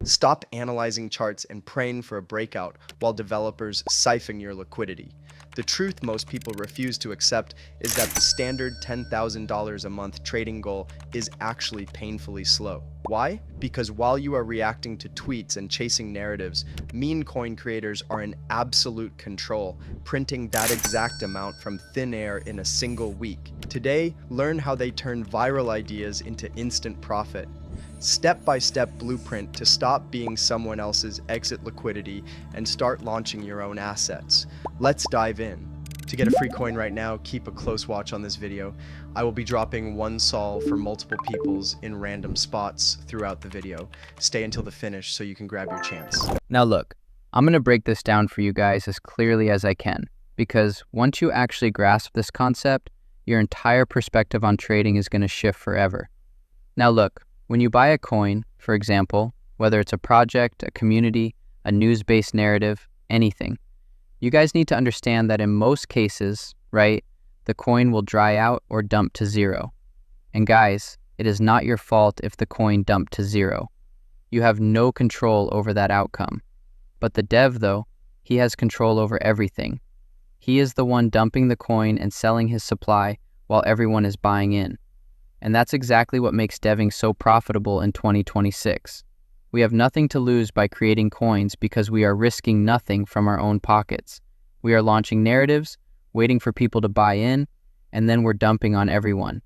Stop analyzing charts and praying for a breakout while developers siphon your liquidity. The truth most people refuse to accept is that the standard $10,000 a month trading goal is actually painfully slow. Why? Because while you are reacting to tweets and chasing narratives, meme coin creators are in absolute control, printing that exact amount from thin air in a single week. Today, learn how they turn viral ideas into instant profit. Step-by-step blueprint to stop being someone else's exit liquidity and start launching your own assets. Let's dive in. To get a free coin right now, keep a close watch on this video. I will be dropping one sol for multiple peoples in random spots throughout the video. Stay until the finish so you can grab your chance. Now look, I'm going to break this down for you guys as clearly as I can, because once you actually grasp this concept, your entire perspective on trading is going to shift forever. Now look, when you buy a coin, for example, whether it's a project, a community, a news-based narrative, anything, you guys need to understand that in most cases, right, the coin will dry out or dump to zero. And guys, it is not your fault if the coin dumped to zero. You have no control over that outcome. But the dev, though, he has control over everything. He is the one dumping the coin and selling his supply while everyone is buying in. And that's exactly what makes deving so profitable in 2026. We have nothing to lose by creating coins because we are risking nothing from our own pockets. We are launching narratives, waiting for people to buy in, and then we're dumping on everyone.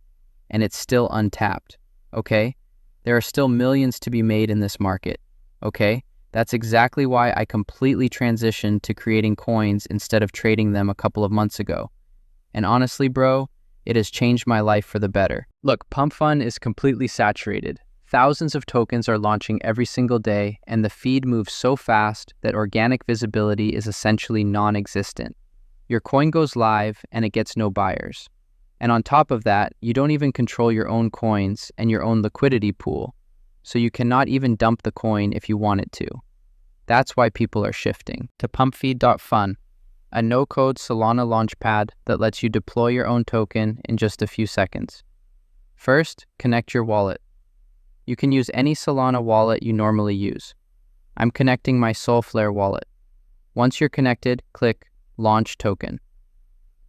And it's still untapped, okay? There are still millions to be made in this market, okay? That's exactly why I completely transitioned to creating coins instead of trading them a couple of months ago. And honestly, bro, it has changed my life for the better. Look, Pump Fund is completely saturated. Thousands of tokens are launching every single day, and the feed moves so fast that organic visibility is essentially non-existent. Your coin goes live and it gets no buyers. And on top of that, you don't even control your own coins and your own liquidity pool, so you cannot even dump the coin if you wanted to. That's why people are shifting to pumpfeed.fun, a no-code Solana launchpad that lets you deploy your own token in just a few seconds. First, connect your wallet. You can use any Solana wallet you normally use. I'm connecting my Solflare wallet. Once you're connected, click Launch Token.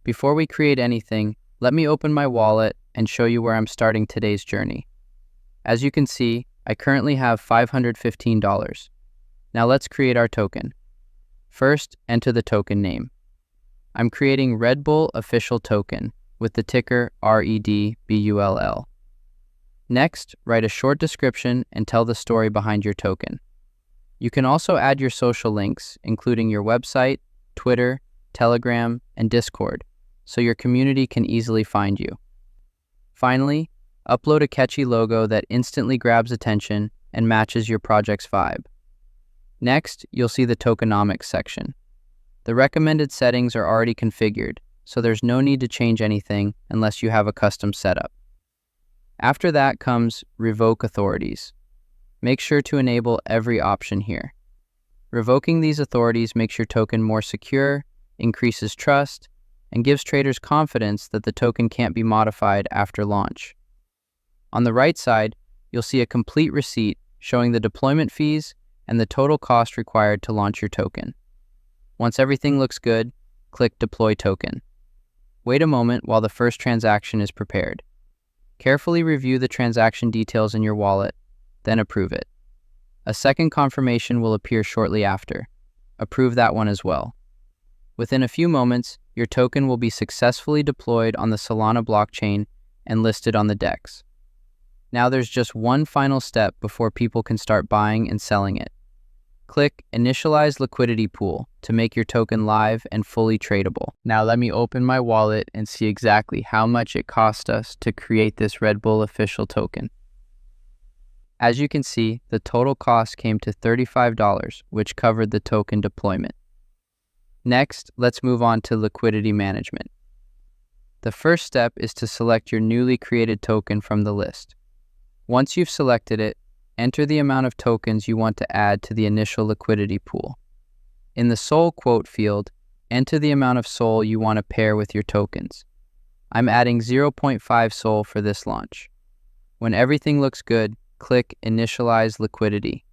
Before we create anything, let me open my wallet and show you where I'm starting today's journey. As you can see, I currently have $515. Now let's create our token. First, enter the token name. I'm creating Rugpull official token with the ticker REDBULL. Next, write a short description and tell the story behind your token. You can also add your social links, including your website, Twitter, Telegram, and Discord, so your community can easily find you. Finally, upload a catchy logo that instantly grabs attention and matches your project's vibe. Next, you'll see the tokenomics section. The recommended settings are already configured, so there's no need to change anything unless you have a custom setup. After that comes Revoke Authorities. Make sure to enable every option here. Revoking these authorities makes your token more secure, increases trust, and gives traders confidence that the token can't be modified after launch. On the right side, you'll see a complete receipt showing the deployment fees and the total cost required to launch your token. Once everything looks good, click Deploy Token. Wait a moment while the first transaction is prepared. Carefully review the transaction details in your wallet, then approve it. A second confirmation will appear shortly after. Approve that one as well. Within a few moments, your token will be successfully deployed on the Solana blockchain and listed on the DEX. Now there's just one final step before people can start buying and selling it. Click Initialize Liquidity Pool to make your token live and fully tradable. Now let me open my wallet and see exactly how much it cost us to create this Rugpull official token. As you can see, the total cost came to $35, which covered the token deployment. Next, let's move on to liquidity management. The first step is to select your newly created token from the list. Once you've selected it, enter the amount of tokens you want to add to the initial liquidity pool. In the SOL quote field, enter the amount of SOL you want to pair with your tokens. I'm adding 0.5 SOL for this launch. When everything looks good, click Initialize Liquidity.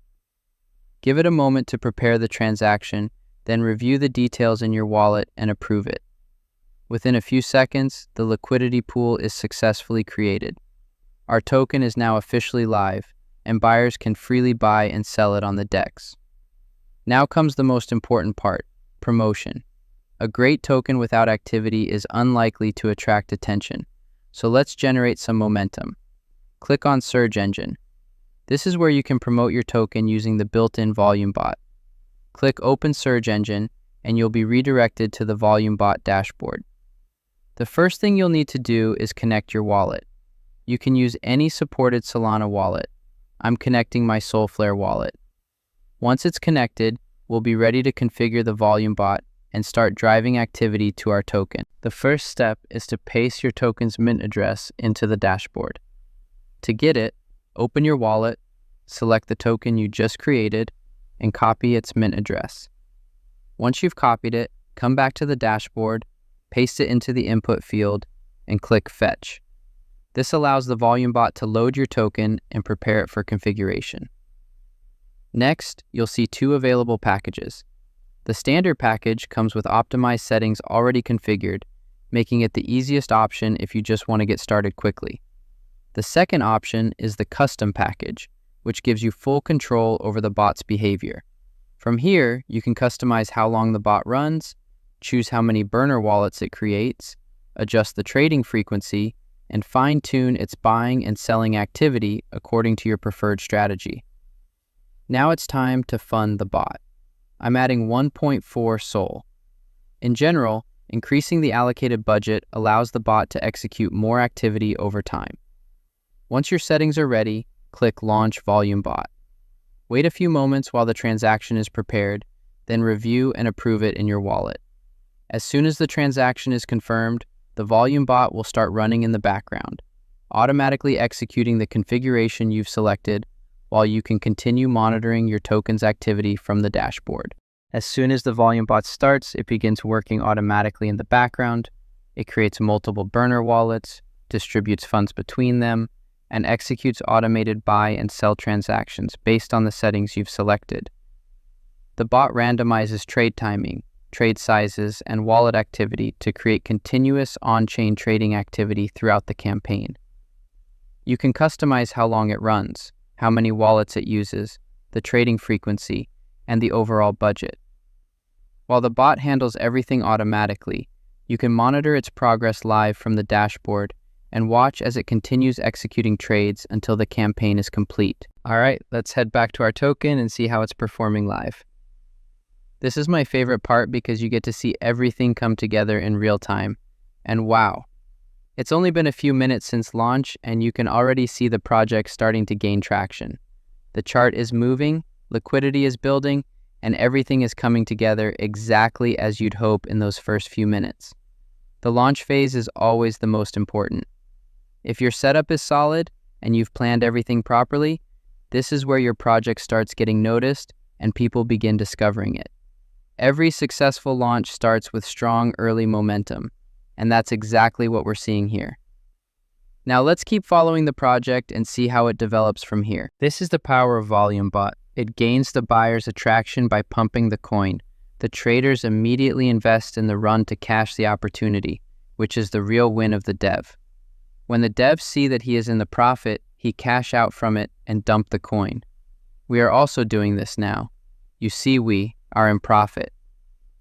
Give it a moment to prepare the transaction, then review the details in your wallet and approve it. Within a few seconds, the liquidity pool is successfully created. Our token is now officially live, and buyers can freely buy and sell it on the DEX. Now comes the most important part, promotion. A great token without activity is unlikely to attract attention, so let's generate some momentum. Click on Search Engine. This is where you can promote your token using the built-in Volume Bot. Click Open Search Engine, and you'll be redirected to the Volume Bot dashboard. The first thing you'll need to do is connect your wallet. You can use any supported Solana wallet. I'm connecting my Solflare wallet. Once it's connected, we'll be ready to configure the Volume Bot and start driving activity to our token. The first step is to paste your token's mint address into the dashboard. To get it, open your wallet, select the token you just created, and copy its mint address. Once you've copied it, come back to the dashboard, paste it into the input field, and click Fetch. This allows the Volume Bot to load your token and prepare it for configuration. Next, you'll see two available packages. The standard package comes with optimized settings already configured, making it the easiest option if you just want to get started quickly. The second option is the custom package, which gives you full control over the bot's behavior. From here, you can customize how long the bot runs, choose how many burner wallets it creates, adjust the trading frequency, and fine-tune its buying and selling activity according to your preferred strategy. Now it's time to fund the bot. I'm adding 1.4 SOL. In general, increasing the allocated budget allows the bot to execute more activity over time. Once your settings are ready, click Launch Volume Bot. Wait a few moments while the transaction is prepared, then review and approve it in your wallet. As soon as the transaction is confirmed, the Volume Bot will start running in the background, automatically executing the configuration you've selected, while you can continue monitoring your token's activity from the dashboard. As soon as the Volume Bot starts, it begins working automatically in the background. It creates multiple burner wallets, distributes funds between them, and executes automated buy and sell transactions based on the settings you've selected. The bot randomizes trade timing, trade sizes, and wallet activity to create continuous on-chain trading activity throughout the campaign. You can customize how long it runs, how many wallets it uses, the trading frequency, and the overall budget. While the bot handles everything automatically, you can monitor its progress live from the dashboard and watch as it continues executing trades until the campaign is complete. All right, let's head back to our token and see how it's performing live. This is my favorite part because you get to see everything come together in real time. And wow, it's only been a few minutes since launch and you can already see the project starting to gain traction. The chart is moving, liquidity is building, and everything is coming together exactly as you'd hope in those first few minutes. The launch phase is always the most important. If your setup is solid and you've planned everything properly, this is where your project starts getting noticed and people begin discovering it. Every successful launch starts with strong early momentum, and that's exactly what we're seeing here. Now let's keep following the project and see how it develops from here. This is the power of Volume Bot. It gains the buyer's attraction by pumping the coin. The traders immediately invest in the run to cash the opportunity, which is the real win of the dev. When the devs see that he is in the profit, he cash out from it and dump the coin. We are also doing this now. You see, we are in profit.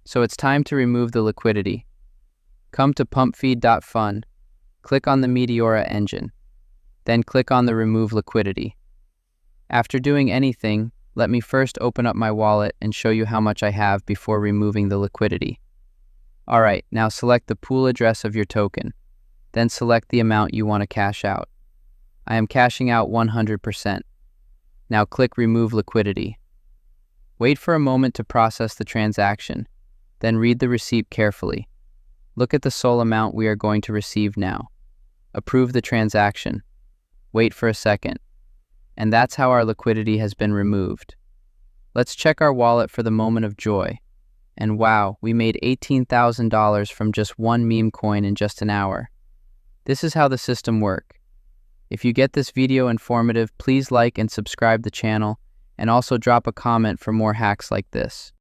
So it's time to remove the liquidity. Come to pumpfeed.fun, click on the Meteora engine, then click on the Remove Liquidity. After doing anything, let me first open up my wallet and show you how much I have before removing the liquidity. Alright, now select the pool address of your token, then select the amount you want to cash out. I am cashing out 100%. Now click Remove Liquidity. Wait for a moment to process the transaction, then read the receipt carefully. Look at the SOL amount we are going to receive now. Approve the transaction. Wait for a second. And that's how our liquidity has been removed. Let's check our wallet for the moment of joy. And wow, we made $18,000 from just one Memecoin in just an hour. This is how the system works. If you get this video informative, please like and subscribe the channel, and also drop a comment for more hacks like this.